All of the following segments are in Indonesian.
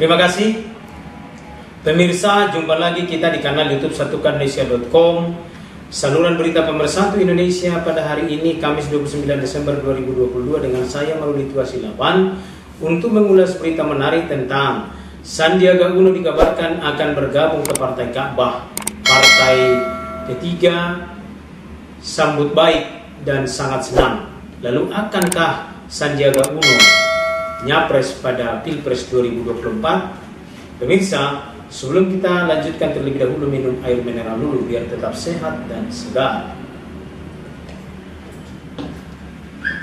Terima kasih. Pemirsa, jumpa lagi kita di kanal YouTube satukanindonesia.com, saluran berita pemersatu Indonesia pada hari ini Kamis 29 Desember 2022 dengan saya Maruli Tuasilawan untuk mengulas berita menarik tentang Sandiaga Uno dikabarkan akan bergabung ke Partai Ka'bah. Partai ketiga sambut baik dan sangat senang. Lalu akankah Sandiaga Uno nyapres pada Pilpres 2024? Pemirsa, sebelum kita lanjutkan terlebih dahulu minum air mineral dulu biar tetap sehat dan segar.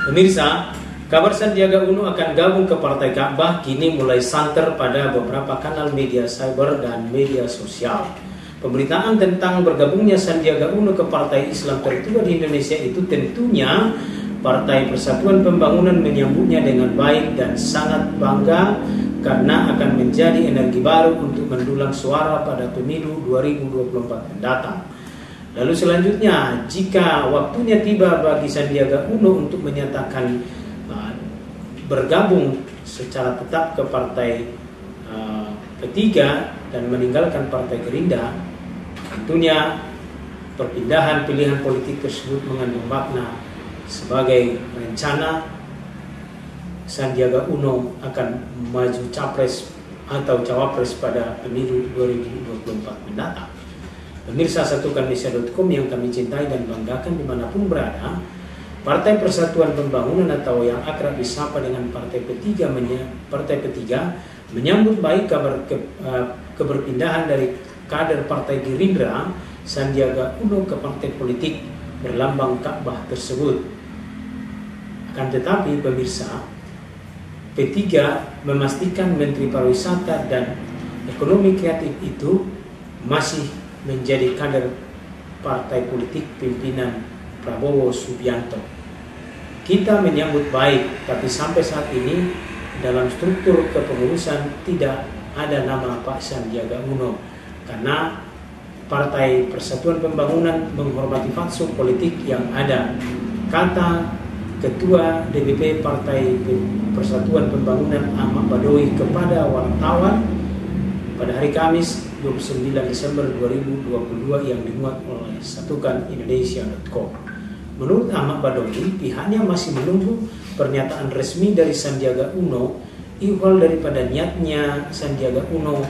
Pemirsa, kabar Sandiaga Uno akan gabung ke Partai Ka'bah kini mulai santer pada beberapa kanal media cyber dan media sosial. Pemberitaan tentang bergabungnya Sandiaga Uno ke Partai Islam tertua di Indonesia itu tentunya Partai Persatuan Pembangunan menyambutnya dengan baik dan sangat bangga karena akan menjadi energi baru untuk mendulang suara pada pemilu 2024 mendatang. Lalu selanjutnya, jika waktunya tiba bagi Sandiaga Uno untuk menyatakan bergabung secara tetap ke partai ketiga dan meninggalkan Partai Gerindra, tentunya perpindahan pilihan politik tersebut mengandung makna sebagai rencana Sandiaga Uno akan maju capres atau cawapres pada pemilu 2024 mendatang. Pemirsa satukanindonesia.com yang kami cintai dan banggakan dimanapun berada, Partai Persatuan Pembangunan atau yang akrab disapa dengan Partai Ketiga menyambut baik kabar keberpindahan dari kader Partai Gerindra Sandiaga Uno ke partai politik berlambang Ka'bah tersebut. Akan tetapi pemirsa, P3 memastikan Menteri Pariwisata dan Ekonomi Kreatif itu masih menjadi kader partai politik pimpinan Prabowo Subianto. Kita menyambut baik, tapi sampai saat ini dalam struktur kepengurusan tidak ada nama Pak Sandiaga Uno karena Partai Persatuan Pembangunan menghormati fatsun politik yang ada. Kata Ketua DPP Partai Persatuan Pembangunan Ahmad Badawi kepada wartawan pada hari Kamis 29 Desember 2022 yang dimuat oleh satukanindonesia.com. Menurut Ahmad Badawi, pihaknya masih menunggu pernyataan resmi dari Sandiaga Uno ihwal daripada niatnya Sandiaga Uno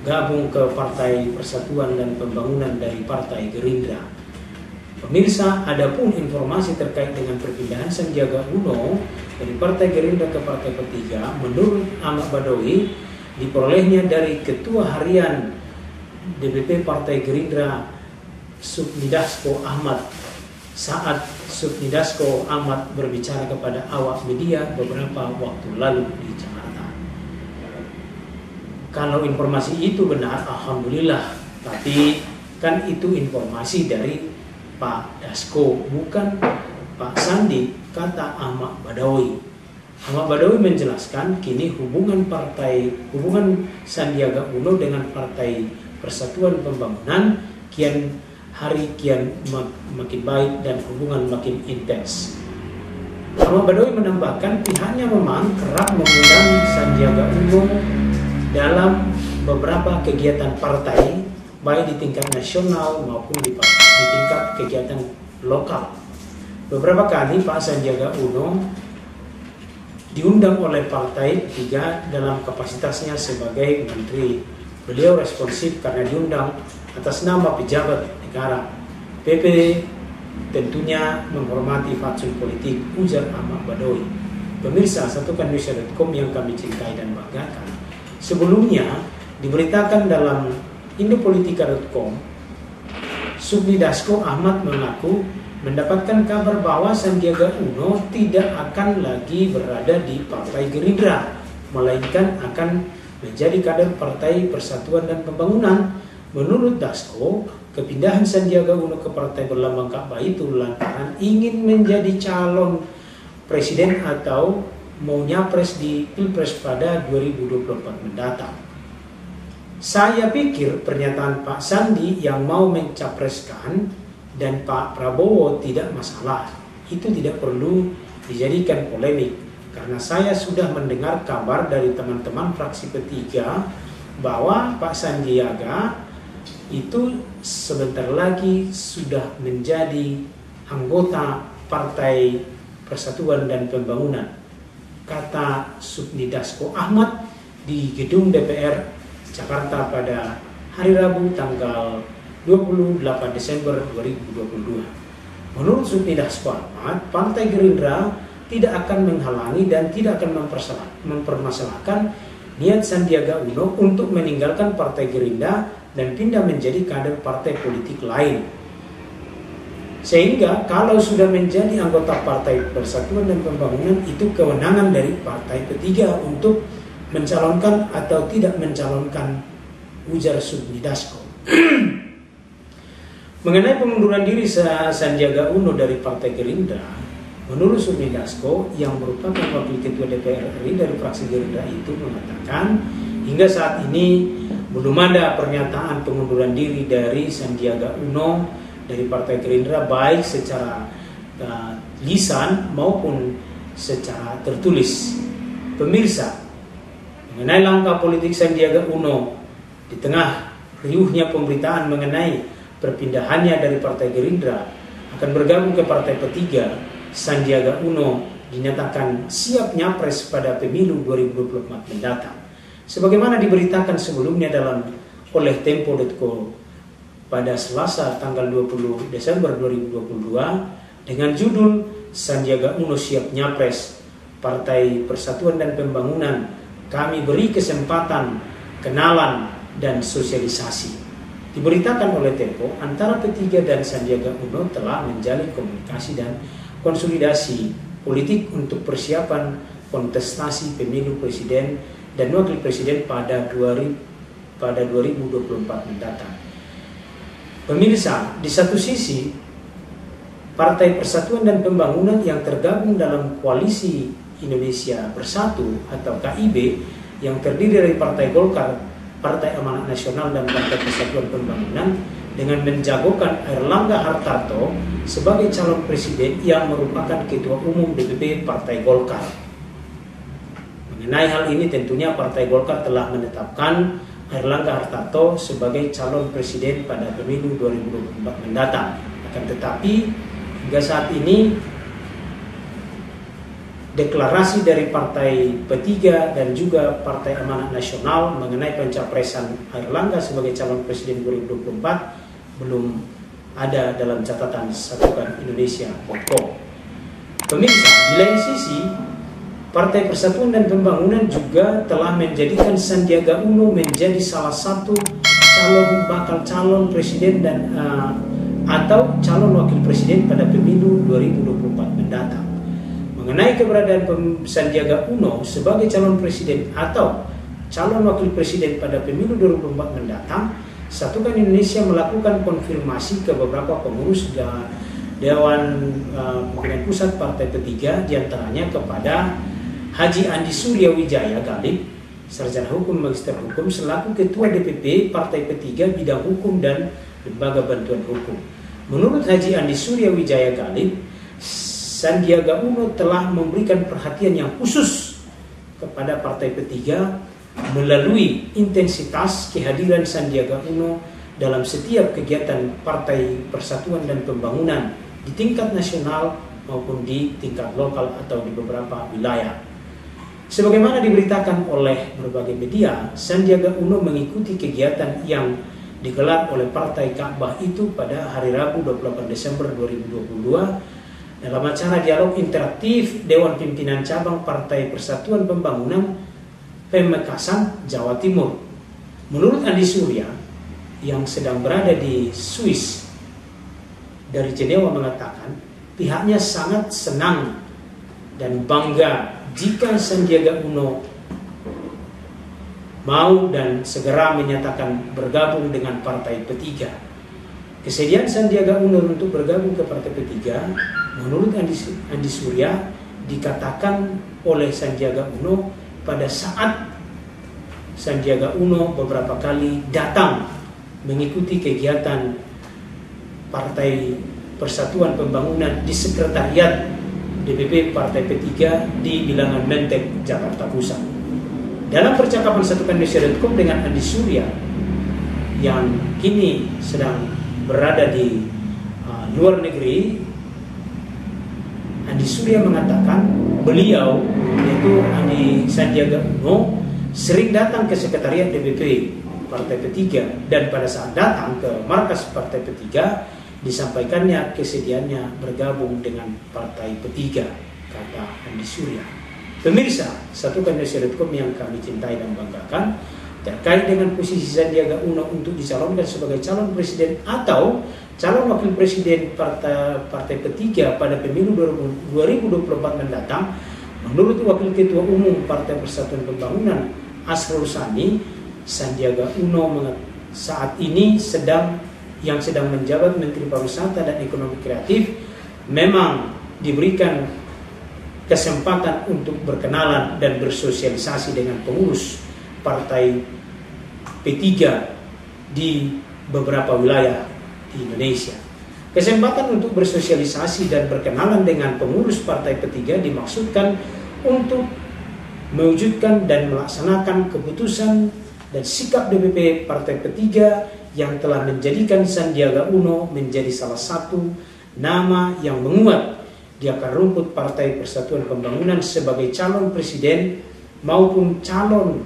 gabung ke Partai Persatuan dan Pembangunan dari Partai Gerindra. Pemirsa, adapun informasi terkait dengan perpindahan Sandiaga Uno dari Partai Gerindra ke Partai Ketiga, menurut Ahmad Badawi, diperolehnya dari Ketua Harian DPP Partai Gerindra Sufmi Dasko Ahmad saat Sufmi Dasko Ahmad berbicara kepada awak media beberapa waktu lalu di Jakarta. Kalau informasi itu benar, alhamdulillah, tapi kan itu informasi dari Pak Dasko, bukan Pak Sandi, kata Ahmad Badawi. Ahmad Badawi menjelaskan kini hubungan Sandiaga Uno dengan Partai Persatuan Pembangunan kian hari kian makin baik dan hubungan makin intens. Ahmad Badawi menambahkan pihaknya memang kerap mengundang Sandiaga Uno dalam beberapa kegiatan partai baik di tingkat nasional maupun di tingkat kegiatan lokal. Beberapa kali Pak Sandiaga Uno diundang oleh Partai Ketiga dalam kapasitasnya sebagai menteri. Beliau responsif karena diundang atas nama pejabat negara. PP tentunya menghormati fatsun politik, ujar Ahmad Badawi. Pemirsa satukanindonesia.com yang kami cintai dan banggakan, sebelumnya diberitakan dalam Indopolitika.com, Sufmi Dasko Ahmad mengaku mendapatkan kabar bahwa Sandiaga Uno tidak akan lagi berada di Partai Gerindra, melainkan akan menjadi kader Partai Persatuan dan Pembangunan. Menurut Dasko, kepindahan Sandiaga Uno ke Partai berlambang Ka'bah itu lantaran ingin menjadi calon presiden atau mau nyapres di Pilpres pada 2024 mendatang. Saya pikir pernyataan Pak Sandi yang mau mencapreskan dan Pak Prabowo tidak masalah. Itu tidak perlu dijadikan polemik. karena saya sudah mendengar kabar dari teman-teman fraksi P3 bahwa Pak Sandiaga itu sebentar lagi sudah menjadi anggota Partai Persatuan dan Pembangunan, kata Sufmi Dasko Ahmad di gedung DPR Jakarta pada hari Rabu tanggal 28 Desember 2022. Menurut Sufmi Dasko Ahmad, Partai Gerindra tidak akan menghalangi dan tidak akan mempermasalahkan niat Sandiaga Uno untuk meninggalkan Partai Gerindra dan pindah menjadi kader partai politik lain. Sehingga kalau sudah menjadi anggota Partai Persatuan dan Pembangunan, itu kewenangan dari Partai P3 untuk mencalonkan atau tidak mencalonkan, ujar Sufmi Dasko. Mengenai pengunduran diri Sandiaga Uno dari Partai Gerindra, menurut Sufmi Dasko yang merupakan wakil ketua DPR RI dari fraksi Gerindra itu mengatakan hingga saat ini belum ada pernyataan pengunduran diri dari Sandiaga Uno dari Partai Gerindra, baik secara lisan maupun secara tertulis. Pemirsa, mengenai langkah politik Sandiaga Uno di tengah riuhnya pemberitaan mengenai perpindahannya dari Partai Gerindra akan bergabung ke Partai P3, Sandiaga Uno dinyatakan siap nyapres pada pemilu 2024 mendatang. Sebagaimana diberitakan sebelumnya oleh Tempo.co pada Selasa tanggal 20 Desember 2022 dengan judul Sandiaga Uno siap nyapres Partai Persatuan dan Pembangunan, kami beri kesempatan kenalan dan sosialisasi. Diberitakan oleh Tempo, antara P3 dan Sandiaga Uno telah menjalin komunikasi dan konsolidasi politik untuk persiapan kontestasi pemilu presiden dan wakil presiden pada 2024 mendatang. Pemirsa, di satu sisi Partai Persatuan dan Pembangunan yang tergabung dalam Koalisi Indonesia Bersatu atau KIB yang terdiri dari Partai Golkar, Partai Amanat Nasional dan Partai Persatuan Pembangunan dengan menjagokan Airlangga Hartarto sebagai calon presiden yang merupakan Ketua Umum DPP Partai Golkar. Mengenai hal ini tentunya Partai Golkar telah menetapkan Airlangga Hartarto sebagai calon presiden pada pemilu 2024 mendatang. Akan tetapi hingga saat ini deklarasi dari Partai P3 dan juga Partai Amanat Nasional mengenai pencapresan Airlangga sebagai calon presiden 2024 belum ada dalam catatan Satukan Indonesia.com. Pemirsa, di lain sisi Partai Persatuan dan Pembangunan juga telah menjadikan Sandiaga Uno menjadi salah satu bakal calon presiden dan atau calon wakil presiden pada pemilu 2024 mendatang. Mengenai keberadaan Sandiaga Uno sebagai calon presiden atau calon wakil presiden pada pemilu 2024 mendatang, Satukan Indonesia melakukan konfirmasi ke beberapa pengurus Dewan Pimpinan Pusat Partai P3, diantaranya kepada Haji Andi Surya Wijaya Galib, Sarjana Hukum Magister Hukum, selaku Ketua DPP Partai P3 Bidang Hukum dan Lembaga Bantuan Hukum. Menurut Haji Andi Surya Wijaya Galib, Sandiaga Uno telah memberikan perhatian yang khusus kepada Partai P3 melalui intensitas kehadiran Sandiaga Uno dalam setiap kegiatan Partai Persatuan dan Pembangunan di tingkat nasional maupun di tingkat lokal atau di beberapa wilayah. Sebagaimana diberitakan oleh berbagai media, Sandiaga Uno mengikuti kegiatan yang digelar oleh Partai Ka'bah itu pada hari Rabu 28 Desember 2022 dalam acara dialog interaktif Dewan Pimpinan Cabang Partai Persatuan Pembangunan Pemekasan, Jawa Timur. Menurut Andi Surya yang sedang berada di Swiss dari Jenewa mengatakan pihaknya sangat senang dan bangga jika Sandiaga Uno mau dan segera menyatakan bergabung dengan Partai P3. Kesediaan Sandiaga Uno untuk bergabung ke Partai P3 menurut Andi Surya dikatakan oleh Sandiaga Uno pada saat Sandiaga Uno beberapa kali datang mengikuti kegiatan Partai Persatuan Pembangunan di sekretariat DPP Partai P3 di Bilangan Menteng, Jakarta Pusat. Dalam percakapan Satukan Indonesia.com dengan Andi Surya yang kini sedang berada di luar negeri, Andi Surya mengatakan beliau, yaitu Andi Sandiaga Uno, sering datang ke sekretariat DPP Partai P3, dan pada saat datang ke markas Partai P3 disampaikannya kesediaannya bergabung dengan Partai P3, kata Andi Surya. Pemirsa, Satukan Indonesia.com yang kami cintai dan banggakan, terkait dengan posisi Sandiaga Uno untuk dicalonkan sebagai calon presiden atau calon wakil presiden Partai P3 pada pemilu 2024 mendatang, menurut Wakil Ketua Umum Partai Persatuan Pembangunan Asrul Sani, Sandiaga Uno saat ini sedang menjabat Menteri Pariwisata dan Ekonomi Kreatif memang diberikan kesempatan untuk berkenalan dan bersosialisasi dengan pengurus Partai P3 di beberapa wilayah di Indonesia. Kesempatan untuk bersosialisasi dan berkenalan dengan pengurus Partai P3 dimaksudkan untuk mewujudkan dan melaksanakan keputusan dan sikap DPP Partai P3 yang telah menjadikan Sandiaga Uno menjadi salah satu nama yang menguat di akar rumput Partai Persatuan Pembangunan sebagai calon presiden maupun calon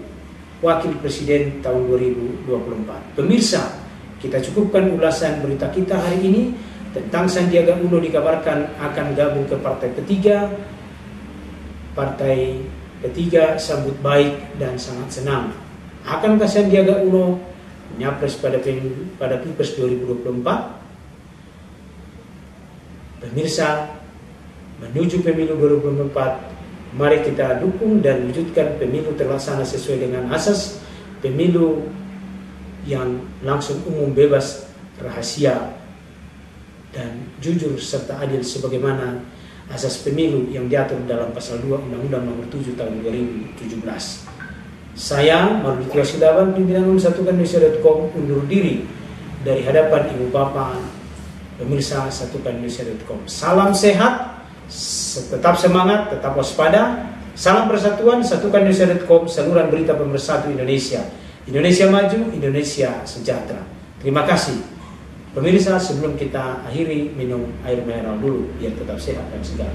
wakil presiden tahun 2024. Pemirsa, kita cukupkan ulasan berita kita hari ini tentang Sandiaga Uno dikabarkan akan gabung ke Partai P3. Partai P3 sambut baik dan sangat senang. Akankah Sandiaga Uno nyapres pada Pilpres 2024? Pemirsa, menuju pemilu 2024, mari kita dukung dan wujudkan pemilu terlaksana sesuai dengan asas pemilu yang langsung, umum, bebas, rahasia, dan jujur serta adil sebagaimana asas pemilu yang diatur dalam pasal 2 Undang-Undang Nomor 7 Tahun 2017. Saya, Marudiki Wasidawan, pimpinan Satukan Indonesia.com, undur diri dari hadapan Ibu Bapak pemirsa Satukan Indonesia.com. Salam sehat, tetap semangat, tetap waspada. Salam persatuan, Satukan Indonesia.com, saluran berita pemersatu Indonesia. Indonesia maju, Indonesia sejahtera. Terima kasih. Pemirsa, sebelum kita akhiri, minum air mineral dulu biar tetap sehat dan segar.